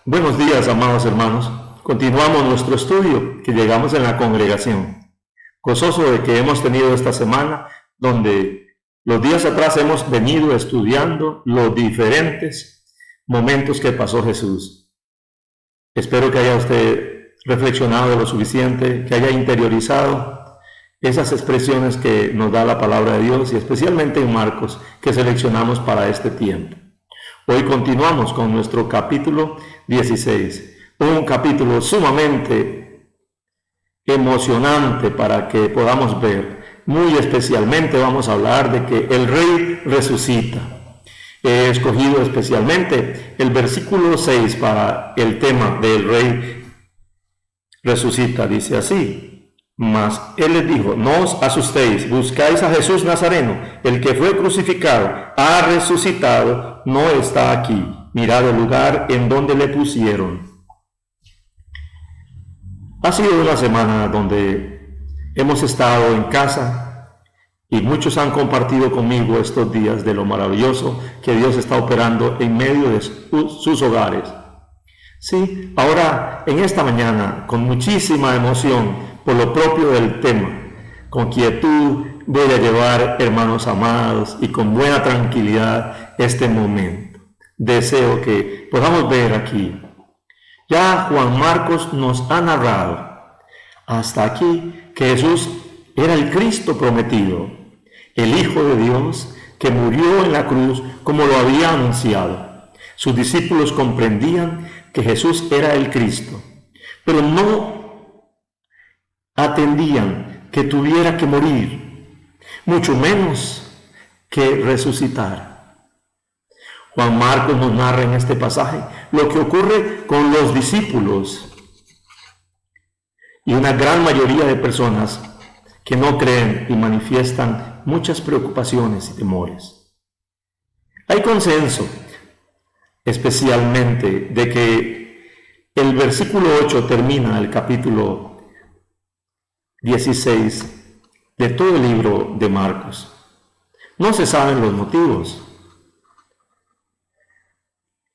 Buenos días, amados hermanos. Continuamos nuestro estudio que llegamos en la congregación. Gozoso de que hemos tenido esta semana donde los días atrás hemos venido estudiando los diferentes momentos que pasó Jesús. Espero que haya usted reflexionado lo suficiente, que haya interiorizado esas expresiones que nos da la palabra de Dios y especialmente en Marcos que seleccionamos para este tiempo. Hoy continuamos con nuestro capítulo 16, un capítulo sumamente emocionante para que podamos ver. Muy especialmente vamos a hablar de que el Rey resucita. He escogido especialmente el versículo 6 para el tema del Rey resucita. Dice así: mas él les dijo, no os asustéis, buscáis a Jesús Nazareno, el que fue crucificado, ha resucitado, no está aquí. Mirad el lugar en donde le pusieron. Ha sido una semana donde hemos estado en casa y muchos han compartido conmigo estos días de lo maravilloso que Dios está operando en medio de sus hogares. Sí, ahora en esta mañana, con muchísima emoción por lo propio del tema, con quietud voy a llevar, hermanos amados, y con buena tranquilidad este momento. Deseo que podamos ver aquí. Ya Juan Marcos nos ha narrado hasta aquí que Jesús era el Cristo prometido, el Hijo de Dios que murió en la cruz como lo había anunciado. Sus discípulos comprendían que Jesús era el Cristo, pero no atendían que tuviera que morir, mucho menos que resucitar. Juan Marcos nos narra en este pasaje lo que ocurre con los discípulos y una gran mayoría de personas que no creen y manifiestan muchas preocupaciones y temores. Hay consenso, especialmente de que el versículo 8 termina el capítulo 16 de todo el libro de Marcos. No se saben los motivos.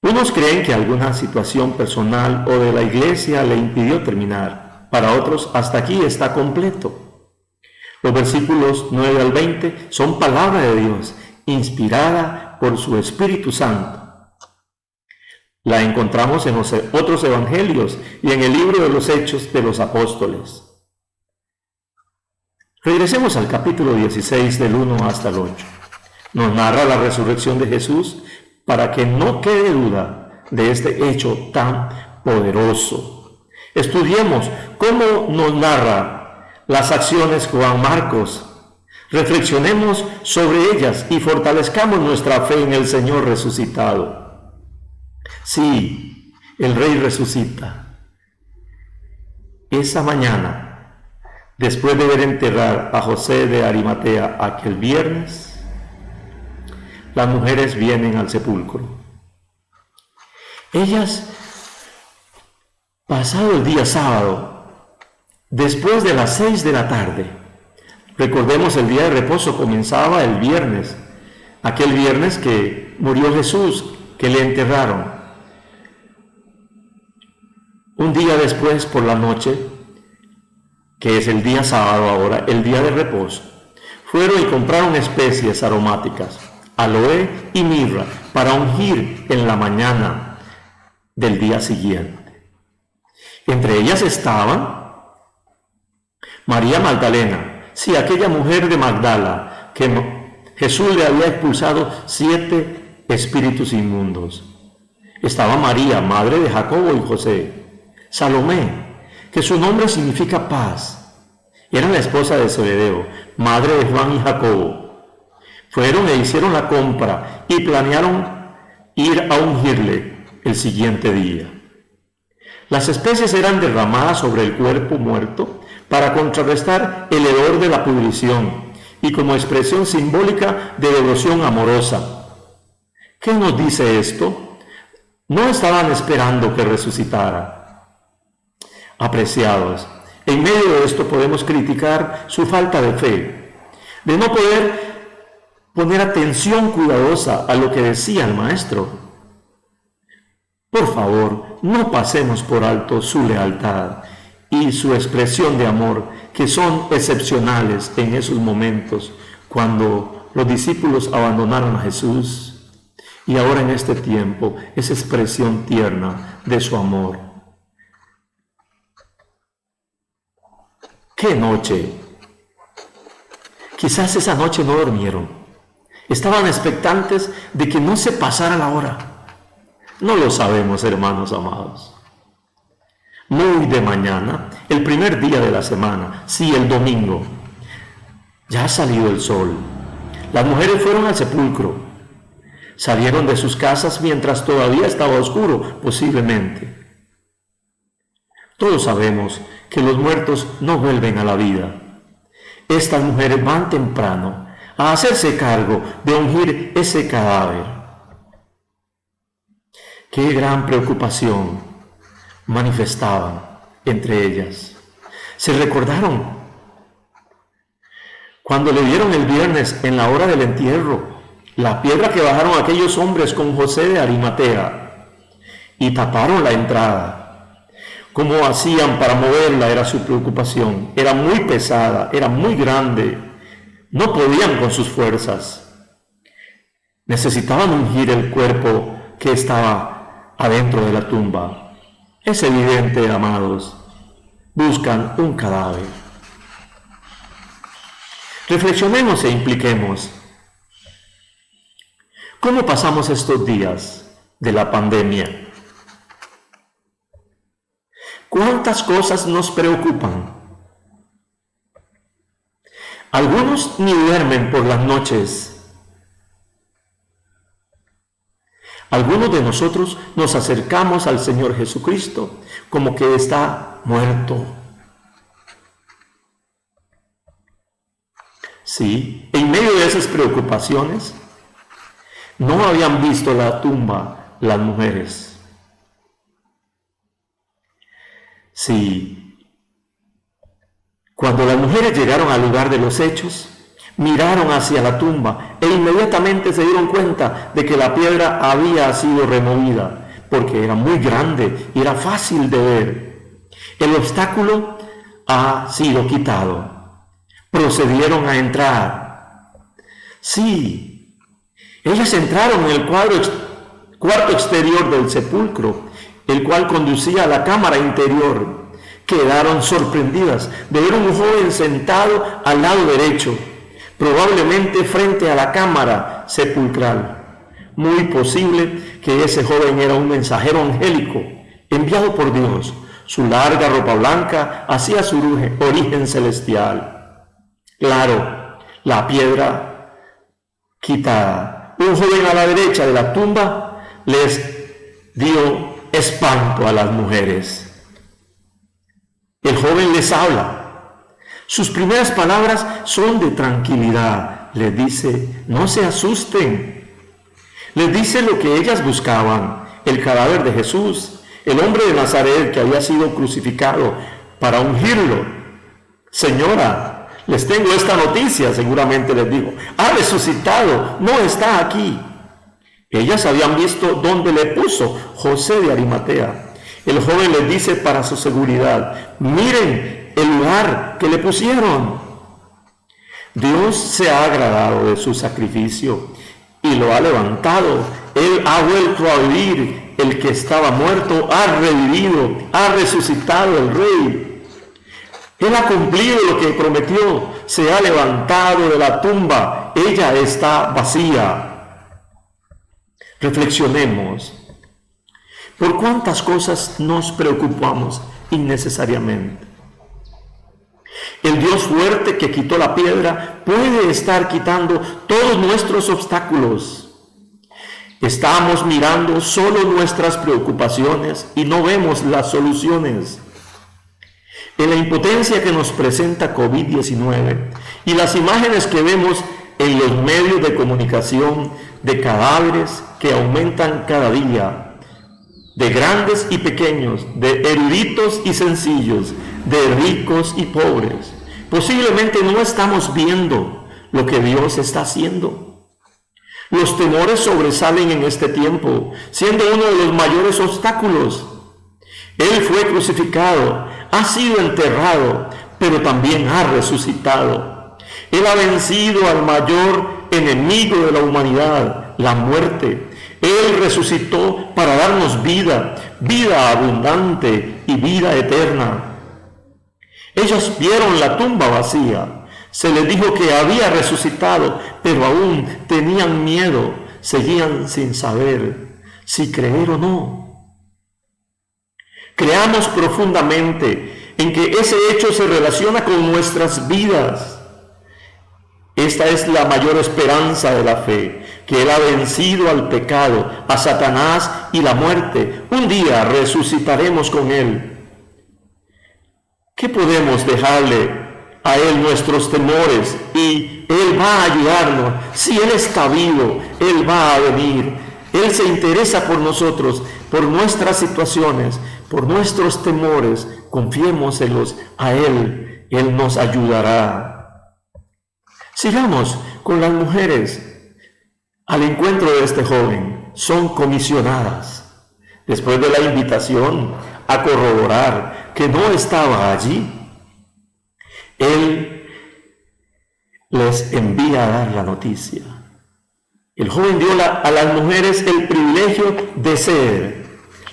Unos creen que alguna situación personal o de la iglesia le impidió terminar. Para otros, hasta aquí está completo. Los versículos 9 al 20 son palabra de Dios, inspirada por su Espíritu Santo. La encontramos en los otros evangelios y en el libro de los Hechos de los Apóstoles. Regresemos al capítulo 16 del 1 hasta el 8. Nos narra la resurrección de Jesús para que no quede duda de este hecho tan poderoso. Estudiemos cómo nos narra las acciones Juan Marcos. Reflexionemos sobre ellas y fortalezcamos nuestra fe en el Señor resucitado. Sí, el Rey resucita. Esa mañana, después de ver enterrar a José de Arimatea aquel viernes, las mujeres vienen al sepulcro. Ellas, pasado el día sábado, después de las 6 de la tarde, recordemos el día de reposo comenzaba el viernes, aquel viernes que murió Jesús, que le enterraron. Un día después, por la noche, que es el día sábado ahora, el día de reposo, fueron y compraron especies aromáticas, aloe y mirra, para ungir en la mañana del día siguiente. Entre ellas estaban María Magdalena, sí, aquella mujer de Magdala, que Jesús le había expulsado 7 espíritus inmundos. Estaba María, madre de Jacobo y José. Salomé, que su nombre significa paz, era la esposa de Zebedeo, madre de Juan y Jacobo. Fueron e hicieron la compra y planearon ir a ungirle el siguiente día. Las especies eran derramadas sobre el cuerpo muerto para contrarrestar el hedor de la pudrición y como expresión simbólica de devoción amorosa. ¿Qué nos dice esto? No estaban esperando que resucitara. Apreciados, en medio de esto podemos criticar su falta de fe, de no poder poner atención cuidadosa a lo que decía el maestro. Por favor, no pasemos por alto su lealtad y su expresión de amor, que son excepcionales en esos momentos cuando los discípulos abandonaron a Jesús, y ahora en este tiempo esa expresión tierna de su amor. ¡Qué noche! Quizás esa noche no durmieron. Estaban expectantes de que no se pasara la hora. No lo sabemos, hermanos amados. Muy de mañana, el primer día de la semana, sí, el domingo, ya ha salido el sol. Las mujeres fueron al sepulcro. Salieron de sus casas mientras todavía estaba oscuro, posiblemente. Todos sabemos que los muertos no vuelven a la vida. Estas mujeres van temprano a hacerse cargo de ungir ese cadáver. Qué gran preocupación manifestaban entre ellas. Se recordaron cuando le dieron el viernes en la hora del entierro la piedra que bajaron aquellos hombres con José de Arimatea y taparon la entrada. ¿Cómo hacían para moverla? Era su preocupación. Era muy pesada, era muy grande. No podían con sus fuerzas. Necesitaban ungir el cuerpo que estaba adentro de la tumba. Es evidente, amados, buscan un cadáver. Reflexionemos e impliquemos. ¿Cómo pasamos estos días de la pandemia? ¿Cuántas cosas nos preocupan? Algunos ni duermen por las noches. Algunos de nosotros nos acercamos al Señor Jesucristo como que está muerto. Sí, en medio de esas preocupaciones, no habían visto la tumba las mujeres. Sí, cuando las mujeres llegaron al lugar de los hechos, miraron hacia la tumba e inmediatamente se dieron cuenta de que la piedra había sido removida, porque era muy grande y era fácil de ver. El obstáculo ha sido quitado. Procedieron a entrar. Sí, ellas entraron en el cuarto exterior del sepulcro, el cual conducía a la cámara interior. Quedaron sorprendidas de ver un joven sentado al lado derecho, probablemente frente a la cámara sepulcral. Muy posible que ese joven era un mensajero angélico enviado por Dios. Su larga ropa blanca hacía su origen celestial. Claro, la piedra quitada. Un joven a la derecha de la tumba les dio espanto a las mujeres. El joven les habla. Sus primeras palabras son de tranquilidad. Les dice, no se asusten. Les dice lo que ellas buscaban, el cadáver de Jesús, el hombre de Nazaret que había sido crucificado para ungirlo. Señora, les tengo esta noticia, seguramente les digo. Ha resucitado, no está aquí. Ellas habían visto dónde le puso José de Arimatea. El joven les dice para su seguridad, miren el lugar que le pusieron. Dios se ha agradado de su sacrificio y lo ha levantado. Él ha vuelto a vivir. El que estaba muerto ha revivido, ha resucitado el Rey. Él ha cumplido lo que prometió, se ha levantado de la tumba, ella está vacía. Reflexionemos. ¿Por cuántas cosas nos preocupamos innecesariamente? El Dios fuerte que quitó la piedra puede estar quitando todos nuestros obstáculos. Estamos mirando solo nuestras preocupaciones y no vemos las soluciones. En la impotencia que nos presenta COVID-19 y las imágenes que vemos en los medios de comunicación de cadáveres que aumentan cada día, de grandes y pequeños, de eruditos y sencillos, de ricos y pobres, posiblemente no estamos viendo lo que Dios está haciendo. Los temores sobresalen en este tiempo, siendo uno de los mayores obstáculos. Él fue crucificado, ha sido enterrado, pero también ha resucitado. Él ha vencido al mayor enemigo de la humanidad, la muerte. Él resucitó para darnos vida, vida abundante y vida eterna. Ellos vieron la tumba vacía. Se les dijo que había resucitado, pero aún tenían miedo. Seguían sin saber si creer o no. Creamos profundamente en que ese hecho se relaciona con nuestras vidas. Esta es la mayor esperanza de la fe, que Él ha vencido al pecado, a Satanás y la muerte. Un día resucitaremos con Él. ¿Qué podemos dejarle a Él nuestros temores? Y Él va a ayudarnos. Si Él está vivo, Él va a venir. Él se interesa por nosotros, por nuestras situaciones, por nuestros temores. Confiémoselos a Él. Él nos ayudará. Sigamos con las mujeres al encuentro de este joven. Son comisionadas, después de la invitación a corroborar que no estaba allí, Él les envía a dar la noticia. El joven dio a las mujeres el privilegio de ser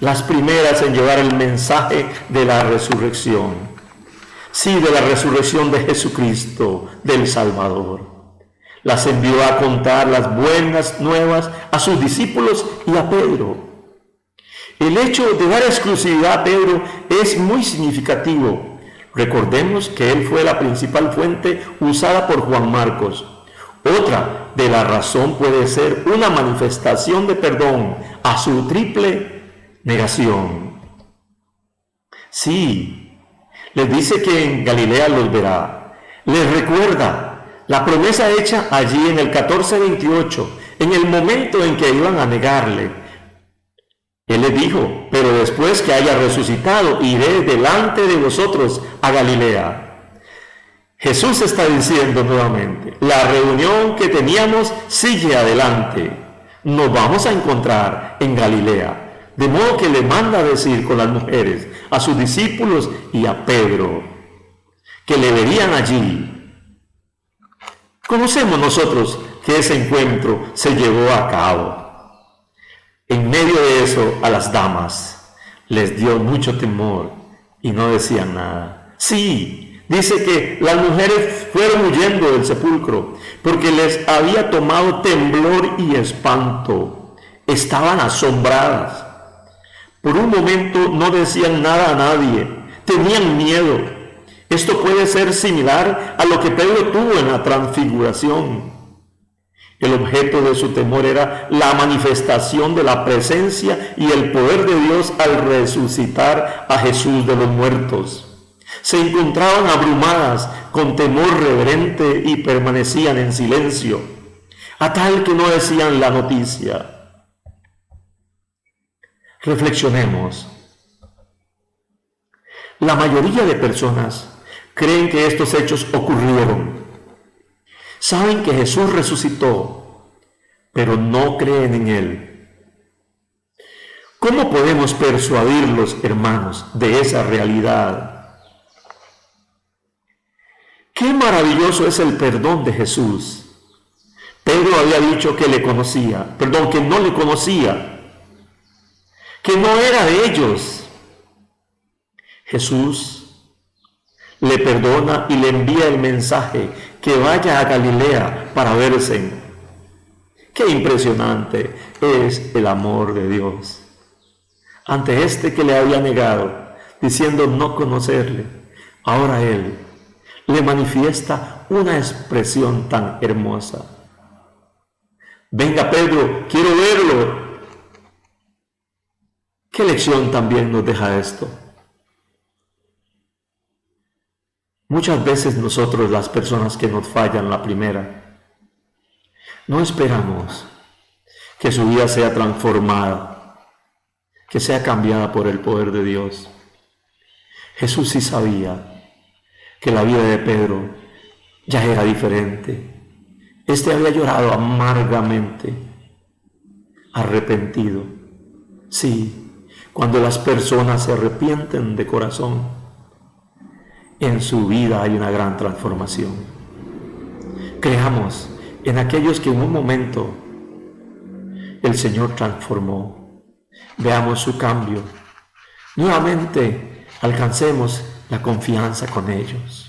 las primeras en llevar el mensaje de la resurrección. Sí, de la resurrección de Jesucristo, del Salvador. Las envió a contar las buenas nuevas a sus discípulos y a Pedro. El hecho de dar exclusividad a Pedro es muy significativo. Recordemos que él fue la principal fuente usada por Juan Marcos. Otra de la razón puede ser una manifestación de perdón a su triple negación. Sí, les dice que en Galilea los verá. Les recuerda la promesa hecha allí en el 14:28, en el momento en que iban a negarle. Él les dijo, pero después que haya resucitado, iré delante de vosotros a Galilea. Jesús está diciendo nuevamente, la reunión que teníamos sigue adelante. Nos vamos a encontrar en Galilea. De modo que le manda a decir con las mujeres, a sus discípulos y a Pedro, que le verían allí. Conocemos nosotros que ese encuentro se llevó a cabo. En medio de eso, a las damas les dio mucho temor y no decían nada. Sí, dice que las mujeres fueron huyendo del sepulcro porque les había tomado temblor y espanto. Estaban asombradas. Por un momento no decían nada a nadie, tenían miedo. Esto puede ser similar a lo que Pedro tuvo en la transfiguración. El objeto de su temor era la manifestación de la presencia y el poder de Dios al resucitar a Jesús de los muertos. Se encontraban abrumadas con temor reverente y permanecían en silencio, a tal que no decían la noticia. Reflexionemos. La mayoría de personas creen que estos hechos ocurrieron. Saben que Jesús resucitó, pero no creen en Él. ¿Cómo podemos persuadirlos, hermanos, de esa realidad? Qué maravilloso es el perdón de Jesús. Pedro había dicho que que no le conocía, que no era de ellos. Jesús le perdona y le envía el mensaje que vaya a Galilea para verse. Qué impresionante es el amor de Dios. Ante este que le había negado, diciendo no conocerle, ahora Él le manifiesta una expresión tan hermosa. Venga Pedro, quiero verlo. ¿Qué lección también nos deja esto? Muchas veces nosotros, las personas que nos fallan la primera, no esperamos que su vida sea transformada, que sea cambiada por el poder de Dios. Jesús sí sabía que la vida de Pedro ya era diferente. Este había llorado amargamente, arrepentido. Sí, Cuando las personas se arrepienten de corazón, en su vida hay una gran transformación. Creamos en aquellos que en un momento el Señor transformó. Veamos su cambio. Nuevamente alcancemos la confianza con ellos.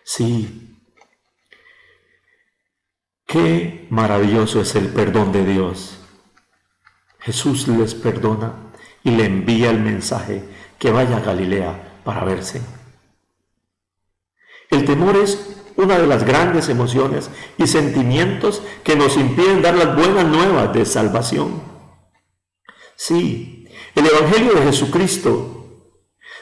Sí, qué maravilloso es el perdón de Dios. Jesús les perdona y le envía el mensaje que vaya a Galilea para verse. El temor es una de las grandes emociones y sentimientos que nos impiden dar las buenas nuevas de salvación. Sí, el Evangelio de Jesucristo,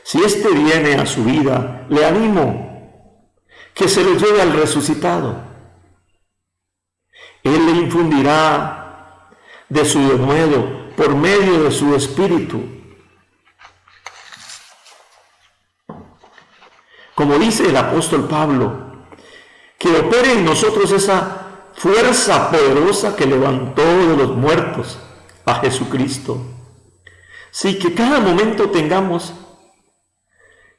si éste viene a su vida, le animo que se lo lleve al resucitado. Él le infundirá de su denuedo por medio de su Espíritu. Como dice el apóstol Pablo, que opere en nosotros esa fuerza poderosa que levantó de los muertos a Jesucristo. Sí, que cada momento tengamos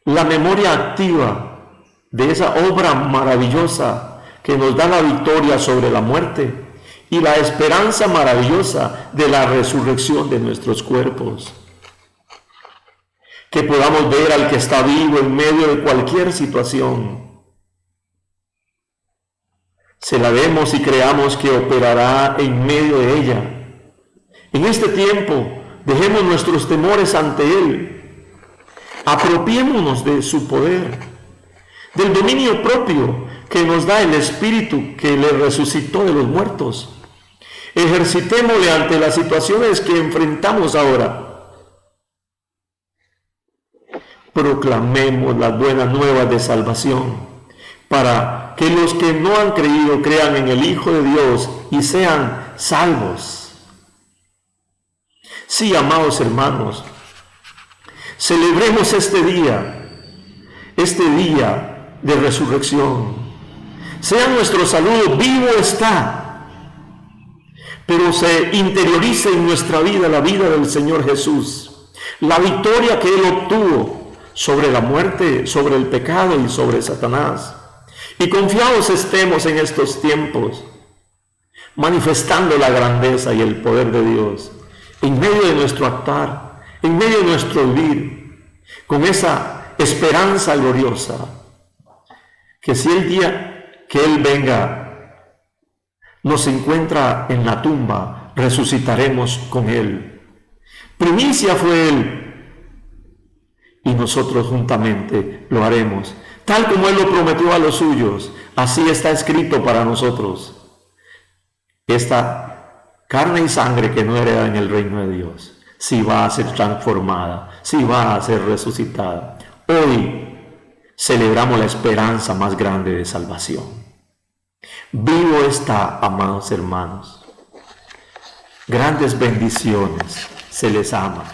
la memoria activa de esa obra maravillosa que nos da la victoria sobre la muerte y la esperanza maravillosa de la resurrección de nuestros cuerpos. Que podamos ver al que está vivo en medio de cualquier situación. Se la demos y creamos que operará en medio de ella. En este tiempo, dejemos nuestros temores ante Él. Apropiémonos de su poder, del dominio propio que nos da el Espíritu que le resucitó de los muertos. Ejercitémosle ante las situaciones que enfrentamos ahora. Proclamemos las buenas nuevas de salvación, para que los que no han creído crean en el Hijo de Dios y sean salvos. Sí, amados hermanos, celebremos este día de resurrección. Sea nuestro saludo, vivo está, pero se interiorice en nuestra vida la vida del Señor Jesús, la victoria que Él obtuvo sobre la muerte, sobre el pecado y sobre Satanás. Y confiados estemos en estos tiempos, manifestando la grandeza y el poder de Dios, en medio de nuestro actuar, en medio de nuestro vivir, con esa esperanza gloriosa, que si el día que Él venga nos encuentra en la tumba, resucitaremos con Él. Primicia fue Él, y nosotros juntamente lo haremos. Tal como Él lo prometió a los suyos, así está escrito para nosotros. Esta carne y sangre que no hereda en el reino de Dios, si va a ser transformada, si va a ser resucitada. Hoy celebramos la esperanza más grande de salvación. Vivo está, amados hermanos. Grandes bendiciones, se les ama.